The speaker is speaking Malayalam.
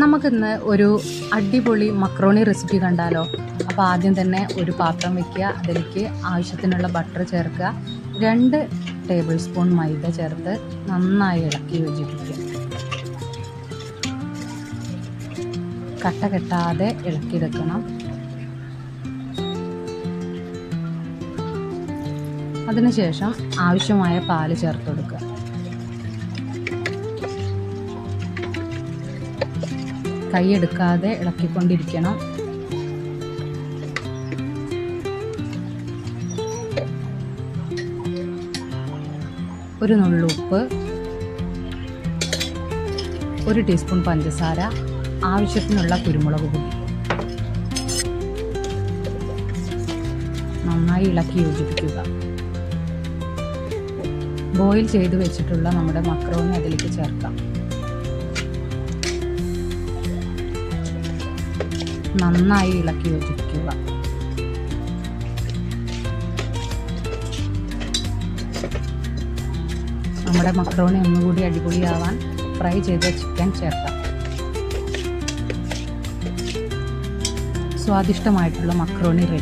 നമുക്കിന്ന് ഒരു അടിപൊളി മക്രോണി റെസിപ്പി കണ്ടാലോ. അപ്പോൾ ആദ്യം തന്നെ ഒരു പാത്രം വയ്ക്കുക, അതിലേക്ക് ആവശ്യത്തിനുള്ള ബട്ടർ ചേർക്കുക, 2 ടേബിൾ സ്പൂൺ മൈദ ചേർത്ത് നന്നായി ഇളക്കി യോജിപ്പിക്കുക. കട്ട കെട്ടാതെ ഇളക്കിയെടുക്കണം. അതിനുശേഷം ആവശ്യമായ പാല് ചേർത്ത് കൊടുക്കുക. കൈയെടുക്കാതെ ഇളക്കിക്കൊണ്ടിരിക്കണം. ഒരു നുള്ളുപ്പ്, 1 ടീസ്പൂൺ പഞ്ചസാര, ആവശ്യത്തിനുള്ള കുരുമുളക് പൊടി നന്നായി ഇളക്കി യോജിപ്പിക്കുക. ബോയിൽ ചെയ്ത് വെച്ചിട്ടുള്ള നമ്മുടെ മക്രോണി അതിലേക്ക് ചേർക്കാം. നന്നായി ഇളക്കി യോജിപ്പിക്കുക. നമ്മുടെ മക്രോണി ഒന്നുകൂടി അടിപൊളിയാവാൻ ഫ്രൈ ചെയ്ത ചിക്കൻ ചേർക്കാം. സ്വാദിഷ്ടമായിട്ടുള്ള മക്രോണി റെഡി.